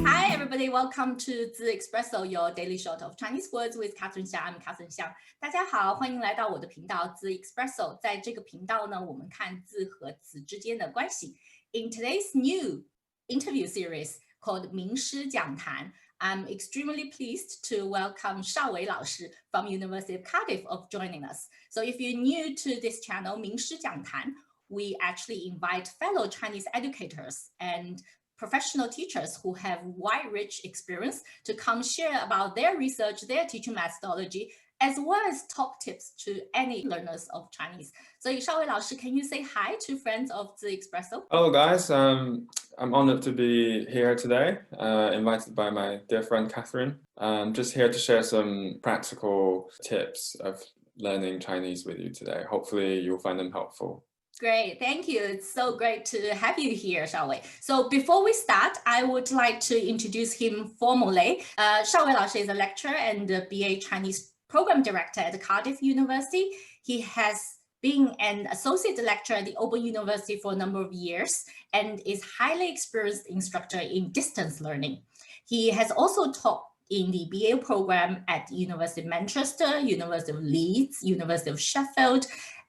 Hi, everybody. Welcome to the Espresso, your daily shot of Chinese words with Catherine Xiang. I'm Catherine Xiang. 大家好，欢迎来到我的频道 The Espresso。在这个频道呢，我们看字和词之间的关系。In today's new interview series called 名师讲坛, I'm extremely pleased to welcome Shao Wei 老师 from University of Cardiff of joining us. So if you're new to this channel, 名师讲坛, we actually invite fellow Chinese educators and professional teachers who have wide rich experience to come share about their research, their teaching methodology, as well as top tips to any learners of Chinese. So Shao Wei 老师, can you say hi to friends of the Espresso? Hello guys, I'm honored to be here today, invited by my dear friend Catherine. I'm just here to share some practical tips of learning Chinese with you today. Hopefully you'll find them helpful. Great, thank you. It's so great to have you here, Shao Wei. So before we start, I would like to introduce him formally. Shao Wei 老师 is a lecturer and a BA Chinese program director at Cardiff University. He has been an associate lecturer at the Open University for a number of years and is highly experienced instructor in distance learning. He has also taught in the BA program at University of Manchester, University of Leeds, University of Sheffield,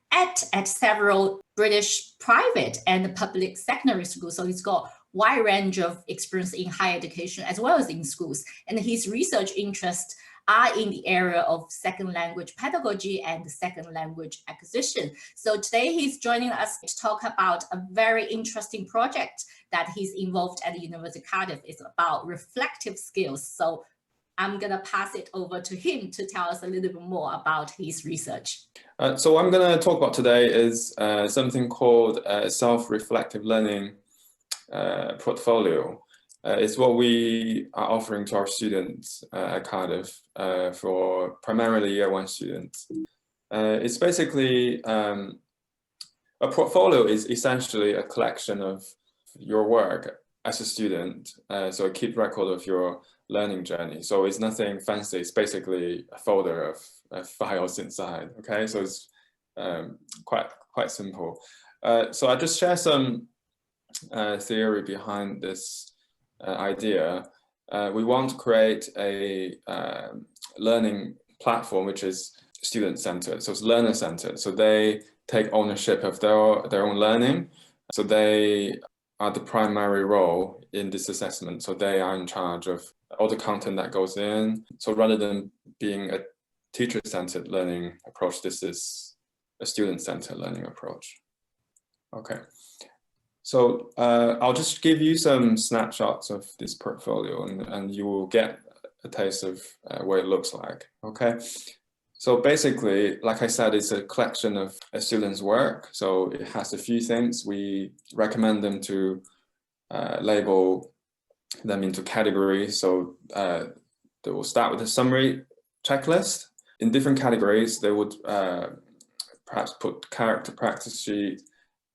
at several British private and public secondary schools. So he's got wide range of experience in higher education as well as in schools. And his research interests are in the area of second language pedagogy and second language acquisition. So today he's joining us to talk about a very interesting project that he's involved at the University of Cardiff. It's about reflective skills. So I'm going to pass it over to him to tell us a little bit more about his research. So what I'm going to talk about today is something called self-reflective learning portfolio. It's what we are offering to our students at Cardiff for primarily year one students. It's basically, a portfolio is essentially a collection of your work as a student. So a keep record of your learning journey. So it's nothing fancy. It's basically a folder of files inside. Okay, so it's quite simple. So I just share some theory behind this idea. We want to create a learning platform which is student-centered. So it's learner-centered. So they take ownership of their own learning. So they are the primary role in this assessment. So they are in charge of all the content that goes in. So rather than being a teacher-centered learning approach, this is a student-centered learning approach. Okay, so I'll just give you some snapshots of this portfolio and you will get a taste of what it looks like, okay? So basically, like I said, it's a collection of a student's work. So it has a few things. We recommend them to label them into categories. So they will start with a summary checklist. In different categories, they would perhaps put character practice sheet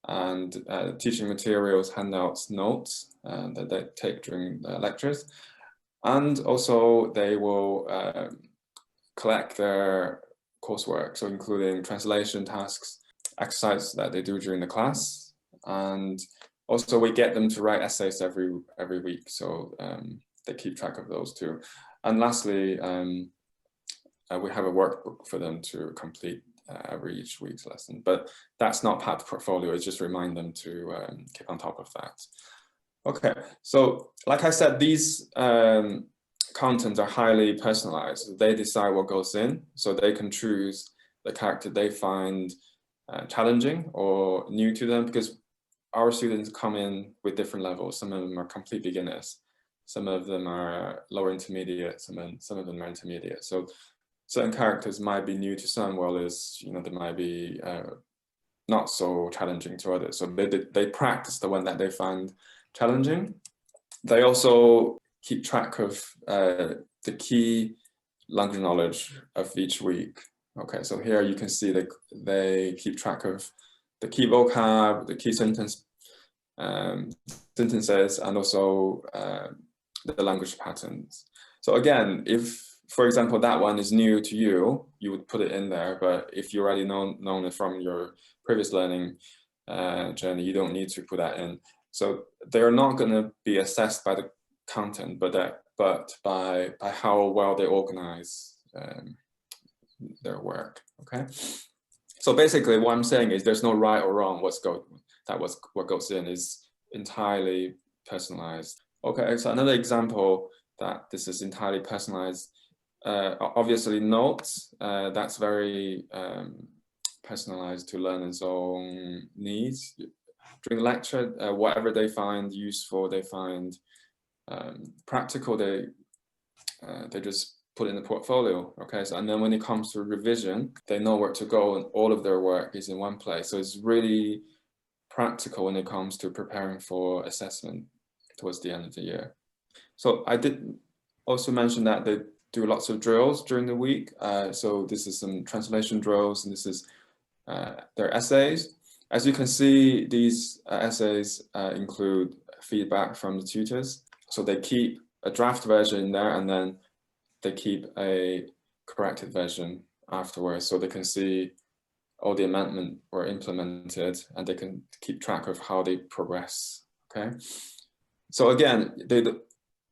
and teaching materials, handouts, notes that they take during the lectures. And also they will collect their coursework, so including translation tasks, exercises that they do during the class, and also we get them to write essays every week, so they keep track of those too. And lastly, we have a workbook for them to complete each week's lesson, but that's not part of the portfolio. It's just remind them to keep on top of that. Okay, so like I said, these contents are highly personalized. They decide what goes in, so they can choose the character they find challenging or new to them, because our students come in with different levels. Some of them are complete beginners, some of them are lower intermediate, some of them are intermediate. So certain characters might be new to some, while they might be not so challenging to others. So they practice the one that they find challenging. They also keep track of the key language knowledge of each week. Okay, so here you can see that they keep track of the key vocab, the key sentences, and also the language patterns. So again, if, for example, that one is new to you, you would put it in there. But if you already known it from your previous learning, journey, you don't need to put that in. So they're not going to be assessed by the content, but by how well they organize their work. Okay. So basically, what I'm saying is there's no right or wrong. What goes in is entirely personalized. Okay. So another example that this is entirely personalized. Obviously, notes. That's very personalized to learners' own needs. During the lecture, whatever they find useful, they find practical, they just put in the portfolio. Okay, so and then when it comes to revision, they know where to go, and all of their work is in one place. So it's really practical when it comes to preparing for assessment towards the end of the year. So I did also mention that they do lots of drills during the week. So this is some translation drills, and this is their essays. As you can see, these essays include feedback from the tutors. So they keep a draft version in there, and then they keep a corrected version afterwards, so they can see all the amendments were implemented, and they can keep track of how they progress. Okay. So again,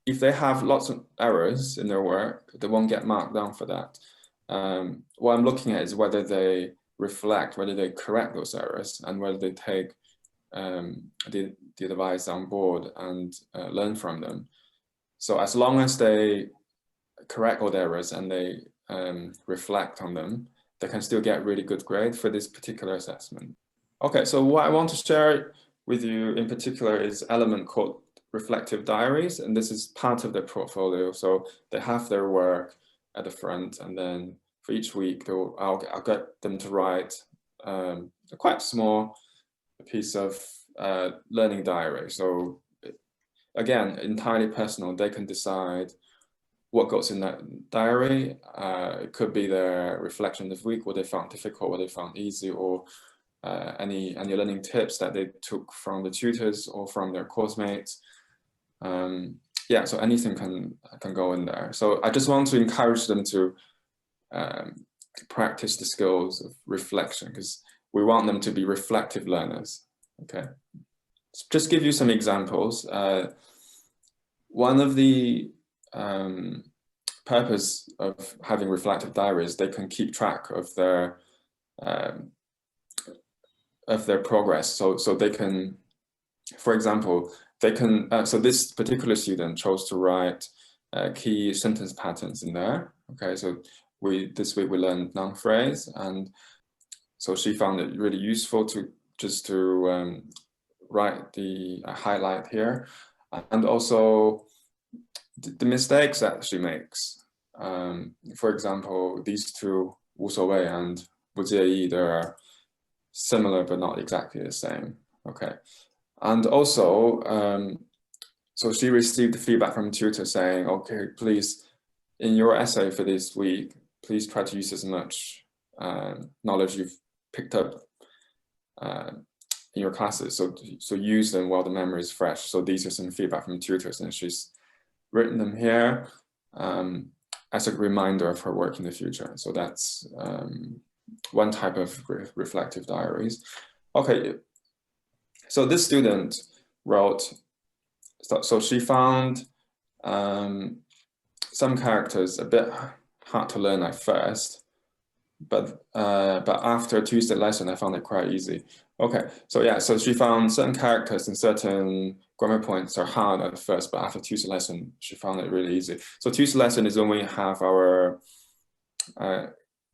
if they have lots of errors in their work, they won't get marked down for that. What I'm looking at is whether they reflect, whether they correct those errors, and whether they take the advice on board and learn from them. So as long as they correct all the errors and they reflect on them, they can still get really good grade for this particular assessment. Okay, so what I want to share with you in particular is an element called reflective diaries, and this is part of their portfolio. So they have their work at the front, and then for each week, I'll get them to write a quite small piece of learning diary. So again, entirely personal. They can decide what goes in that diary. It could be their reflection of the week, what they found difficult, what they found easy, or any learning tips that they took from the tutors or from their course mates. Yeah, so anything can go in there. So I just want to encourage them to practice the skills of reflection, because we want them to be reflective learners. Okay, so just give you some examples. One of the purpose of having reflective diaries, they can keep track of their progress. So they can, for example, they can. So this particular student chose to write key sentence patterns in there. Okay, so this week we learned noun phrase, and so she found it really useful to write the highlight here, and also the mistakes that she makes. For example, these two, 无所谓 and 不介意, they're similar but not exactly the same. Okay, and also, so she received feedback from a tutor saying, okay, please, in your essay for this week, please try to use as much knowledge you've picked up in your classes. So use them while the memory is fresh. So these are some feedback from tutors, and she's written them here as a reminder of her work in the future. So that's one type of reflective diaries. Okay, so this student wrote, so she found some characters a bit hard to learn at first, but after Tuesday lesson, I found it quite easy. Okay, so yeah, so she found certain characters and certain grammar points are hard at first, but after Tuesday lesson, she found it really easy. So Tuesday lesson is when we have our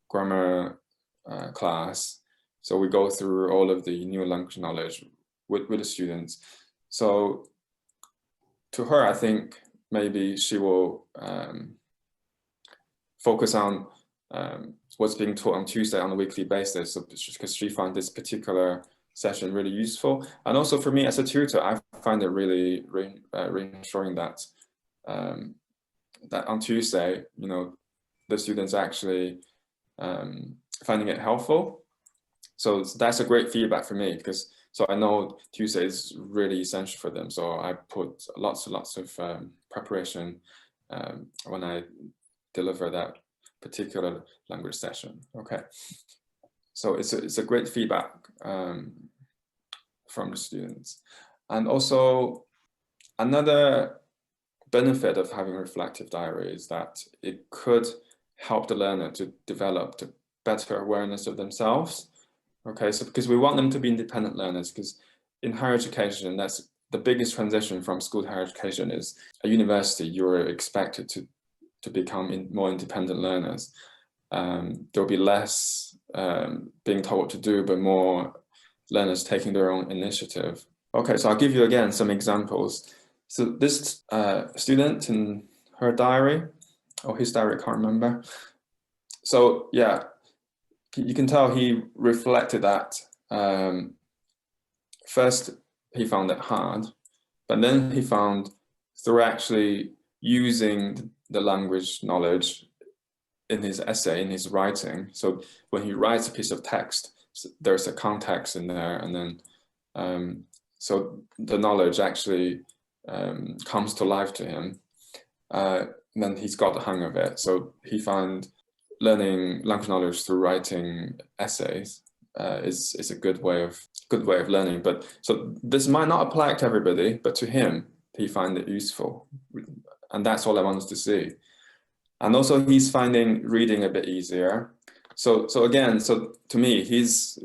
grammar class. So we go through all of the new language knowledge with the students. So to her, I think maybe she will focus on what's being taught on Tuesday on a weekly basis, so, because she found this particular session really useful. And also for me as a tutor, I find it really reassuring that that on Tuesday, you know, the students actually finding it helpful. So that's a great feedback for me, because so I know Tuesday is really essential for them. So I put lots and lots of preparation when I deliver that particular language session. Okay, so it's a great feedback from the students. And also another benefit of having reflective diary is that it could help the learner to develop the better awareness of themselves. Okay, so because we want them to be independent learners, because in higher education, that's the biggest transition from school to higher education is at university, you're expected to become more independent learners. There'll be less being told what to do, but more learners taking their own initiative. Okay, so I'll give you again some examples. So this student in her diary, or his diary, I can't remember. So yeah, you can tell he reflected that first he found it hard, but then he found through actually using the language knowledge in his essay, in his writing. So when he writes a piece of text, there's a context in there, and then so the knowledge actually comes to life to him. And then he's got the hang of it. So he found learning language knowledge through writing essays is a good way of learning. But so this might not apply to everybody, but to him, he found it useful, and that's all I wanted to see. And also, he's finding reading a bit easier. So again, so to me, he's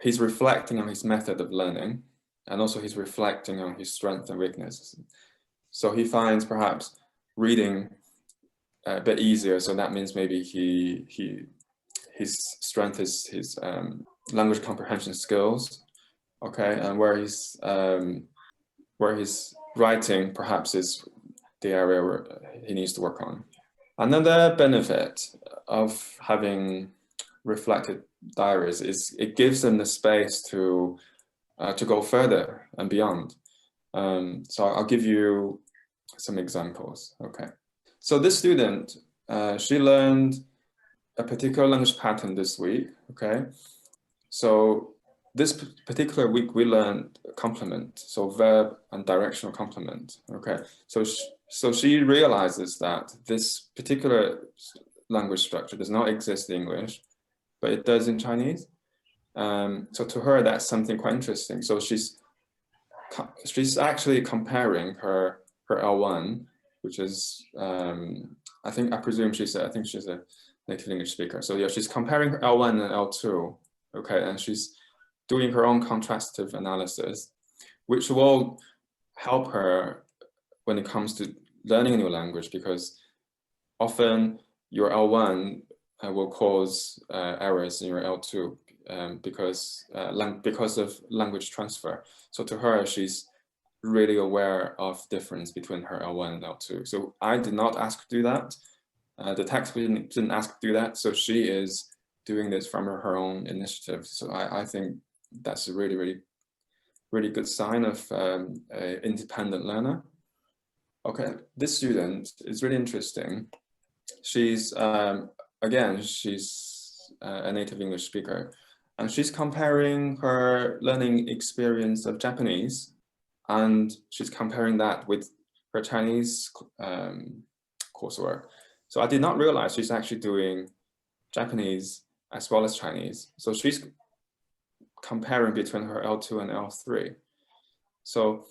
reflecting on his method of learning, and also he's reflecting on his strengths and weaknesses. So he finds perhaps reading a bit easier. So that means maybe his strength is his language comprehension skills. Okay, and where his writing perhaps is the area where he needs to work on. Another benefit of having reflected diaries is it gives them the space to go further and beyond. So I'll give you some examples. Okay, so this student, she learned a particular language pattern this week. Okay, so this particular week we learned complement, so verb and directional complement. Okay, so she realizes that this particular language structure does not exist in English, but it does in Chinese. So to her, that's something quite interesting. So she's actually comparing her L1, which is I presume she's a native English speaker. So yeah, she's comparing her L1 and L2. Okay, and she's doing her own contrastive analysis, which will help her when it comes to learning a new language, because often your L1 will cause errors in your L2 because of language transfer. So to her, she's really aware of difference between her L1 and L2. So I did not ask her to do that. The textbook didn't ask her to do that. So she is doing this from her own initiative. So I think that's a really, really, really good sign of an independent learner. Okay, this student is really interesting. She's, again, she's a native English speaker, and she's comparing her learning experience of Japanese, and she's comparing that with her Chinese coursework. So I did not realize she's actually doing Japanese as well as Chinese. So she's comparing between her L2 and L3. So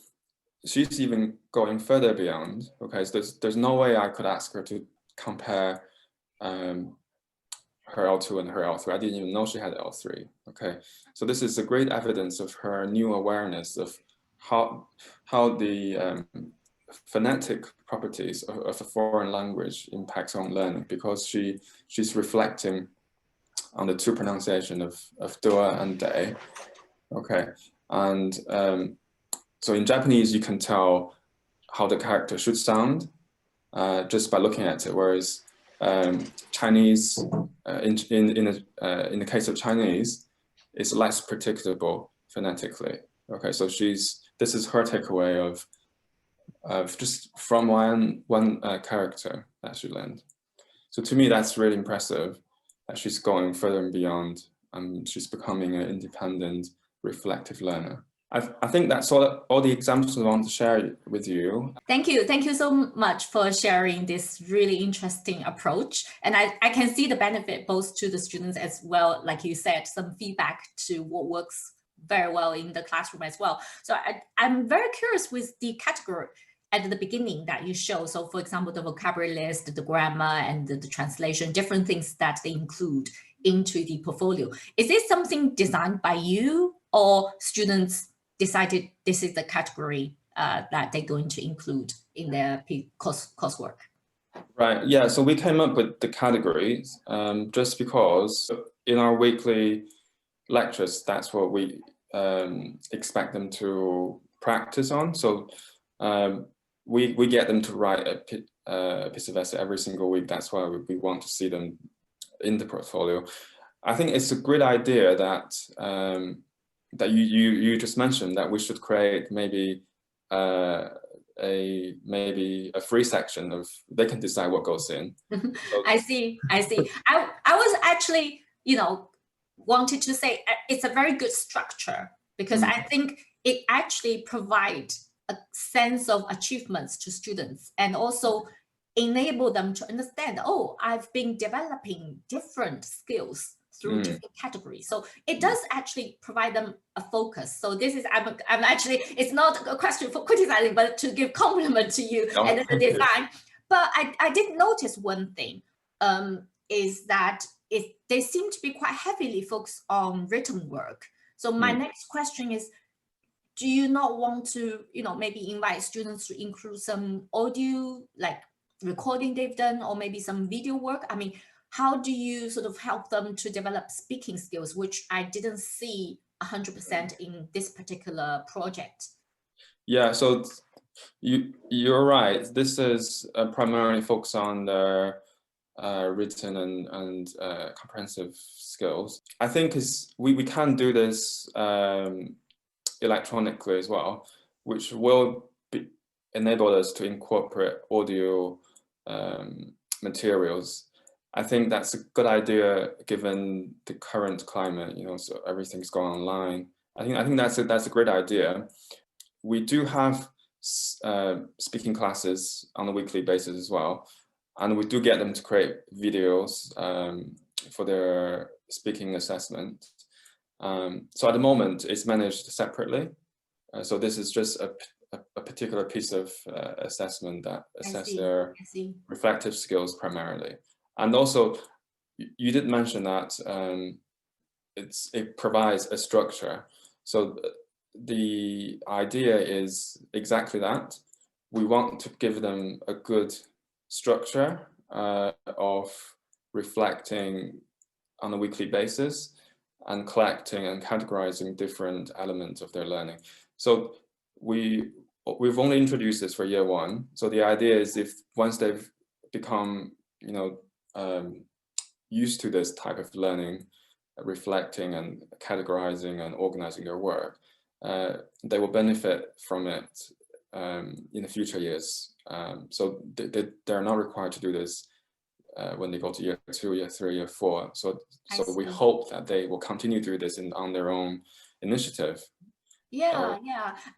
she's even going further beyond. Okay, so there's no way I could ask her to compare her L2 and her L3. I didn't even know she had L3. Okay, so this is a great evidence of her new awareness of how the phonetic properties of a foreign language impacts on learning, because she's reflecting on the two pronunciation of dua and de. Okay, and so in Japanese you can tell how the character should sound just by looking at it, whereas Chinese, in the case of Chinese, is less predictable phonetically. Okay, so this is her takeaway of just from one character that she learned. So to me, that's really impressive that she's going further and beyond, and she's becoming an independent, reflective learner. I think that's all the examples I want to share with you. Thank you so much for sharing this really interesting approach. And I can see the benefit both to the students as well, like you said, some feedback to what works very well in the classroom as well. So I'm very curious with the category at the beginning that you show. So for example, the vocabulary list, the grammar, and the translation, different things that they include into the portfolio. Is this something designed by you, or students decided this is the category that they're going to include in their coursework? Right, yeah, so we came up with the categories just because in our weekly lectures, that's what we expect them to practice on. So we get them to write a piece of essay every single week. That's why we want to see them in the portfolio. I think it's a great idea that that you just mentioned, that we should create maybe a free section of, they can decide what goes in. So, I see. I was actually, wanted to say it's a very good structure, because I think it actually provides a sense of achievements to students, and also enable them to understand, oh, I've been developing different skills through different categories. So it does actually provide them a focus. So this is, I'm actually, it's not a question for criticizing, but to give compliment to you and the design. But I did notice one thing, is that they seem to be quite heavily focused on written work. So my next question is, do you not want to, maybe invite students to include some audio, like recording they've done, or maybe some video work? I mean, how do you sort of help them to develop speaking skills, which I didn't see 100% in this particular project? Yeah, so you're right. This is primarily focused on the written and comprehensive skills. I think we can do this electronically as well, which will enable us to incorporate audio materials. I think that's a good idea given the current climate, so everything's going online. I think that's a great idea. We do have speaking classes on a weekly basis as well, and we do get them to create videos for their speaking assessment. So at the moment, it's managed separately. So this is just a particular piece of assessment that assess their reflective skills primarily. And also, you did mention that it provides a structure. So the idea is exactly that. We want to give them a good structure of reflecting on a weekly basis and collecting and categorizing different elements of their learning. So we've only introduced this for year one. So the idea is, if once they've become used to this type of learning, reflecting and categorizing and organizing their work, they will benefit from it in the future years. So they're not required to do this when they go to year 2, year 3, year 4. So we hope that they will continue to do this on their own initiative. Yeah,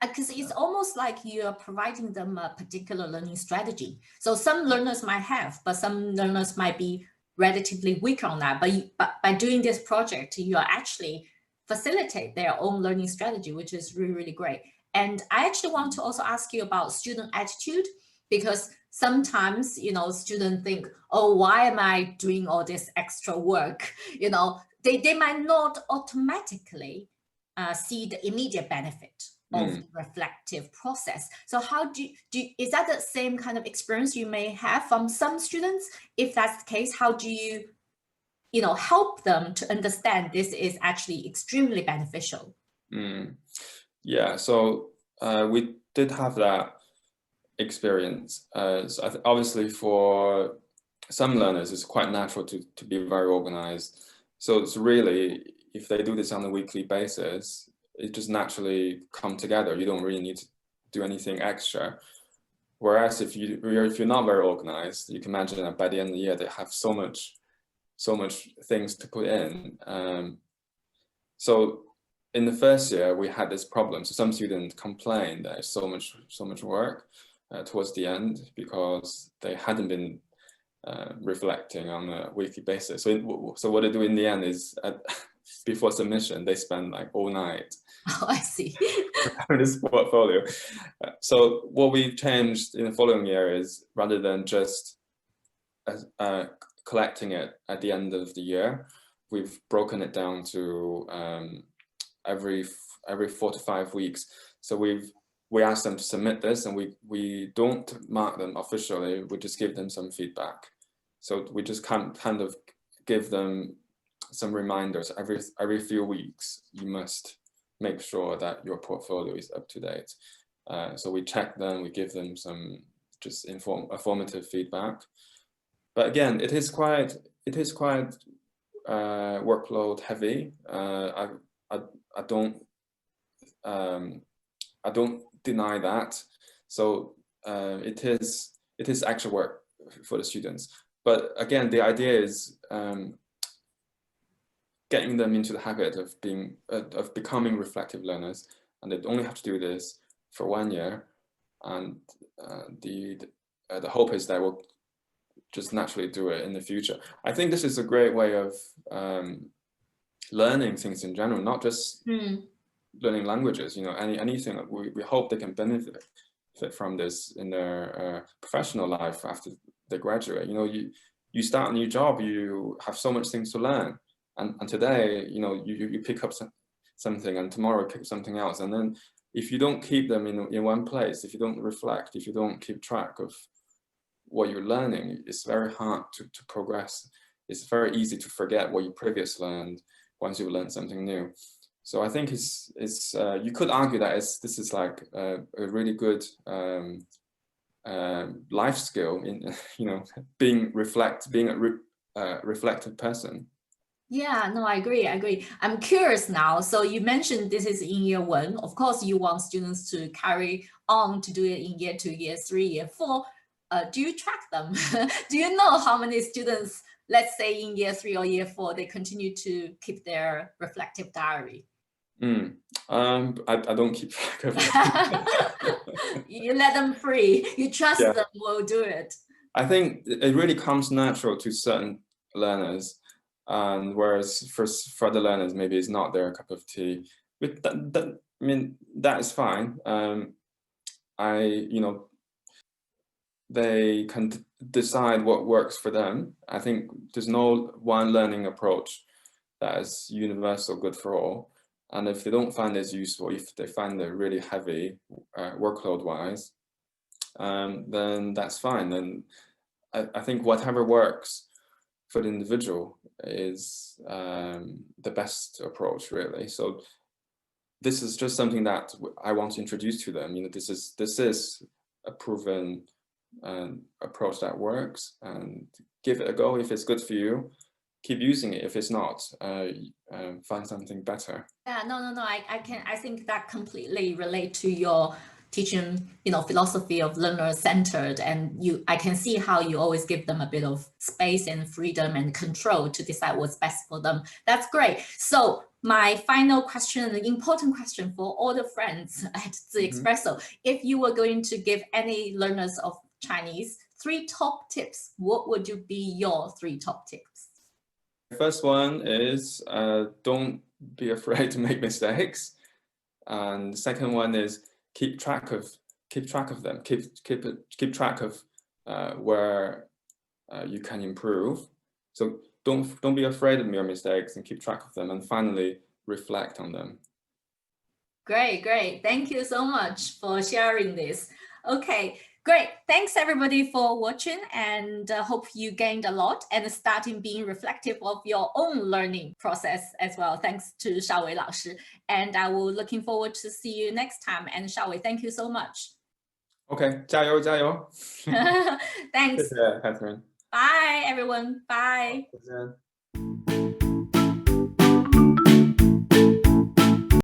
because it's almost like you're providing them a particular learning strategy. So some learners might have, but some learners might be relatively weak on that. But by doing this project, you are actually facilitate their own learning strategy, which is really, really great. And I actually want to also ask you about student attitude, because sometimes, students think, oh, why am I doing all this extra work? They might not automatically see the immediate benefit of the reflective process. So how is that the same kind of experience you may have from some students? If that's the case, how do you, help them to understand this is actually extremely beneficial? Yeah, so we did have that experience. So obviously for some learners, it's quite natural to be very organized. So it's really, if they do this on a weekly basis, it just naturally come together. You don't really need to do anything extra. Whereas if you're not very organized, you can imagine that by the end of the year, they have so much things to put in. So in the first year, we had this problem. So some students complained that there's so much work towards the end because they hadn't been reflecting on a weekly basis. So what they do in the end is before submission, they spend like all night Oh, I see. this portfolio. So what we've changed in the following year is rather than just collecting it at the end of the year, we've broken it down to every 4 to 5 weeks. So we ask them to submit this, and we don't mark them officially. We just give them some feedback. So we just kind of give them some reminders every few weeks. You must make sure that your portfolio is up to date. So we check them, we give them some just informative feedback. But again, it is quite workload heavy. I don't deny that. So it is actual work for the students. But again, the idea is getting them into the habit of becoming reflective learners, and they only have to do this for 1 year. And the hope is that we'll just naturally do it in the future. I think this is a great way of learning things in general, not just learning languages. You know, anything. We hope they can benefit from this in their professional life after they graduate. You know, you start a new job, you have so much things to learn, and today, you know, you pick up something, and tomorrow you pick up something else, and then if you don't keep them in one place, if you don't reflect, if you don't keep track of what you're learning, it's very hard to progress. It's very easy to forget what you previously learned once you've learned something new. So I think it's you could argue that this is like a really good life skill in, you know, being a reflective person. Yeah, no, I agree. I'm curious now. So you mentioned this is in year 1. Of course, you want students to carry on to do it in year 2, year 3, year 4. Do you track them? Do you know how many students, let's say in year 3 or year 4, they continue to keep their reflective diary? I don't keep track of it. You let them free. You trust Yeah. them will do it. I think it really comes natural to certain learners, and whereas for other learners, maybe it's not their cup of tea. But I mean, that is fine. You know, they can decide what works for them. I think there's no one learning approach that is universal good for all. And if they don't find this useful, if they find it really heavy workload-wise, then that's fine. Then I think whatever works for the individual is the best approach, really. So this is just something that I want to introduce to them. You know, this is a proven approach that works, and give it a go. If it's good for you, keep using it. If it's not, find something better. Yeah, no. I think that completely relate to your teaching, you know, philosophy of learner-centered, and I can see how you always give them a bit of space and freedom and control to decide what's best for them. That's great. So my final question, an important question for all the friends at the Espresso, if you were going to give any learners of Chinese 3 top tips, what would be your 3 top tips? The first one is don't be afraid to make mistakes, and the second one is keep track of them. Keep track of where you can improve. So don't be afraid of your mistakes, and keep track of them. And finally, reflect on them. Great. Thank you so much for sharing this. Okay. Great. Thanks everybody for watching, and hope you gained a lot and starting being reflective of your own learning process as well. Thanks to Shaowei 老师, and I will looking forward to see you next time. And Shaowei, thank you so much. Okay, 加油加油. Thanks. 谢谢 Catherine. Bye everyone. Bye. 再见.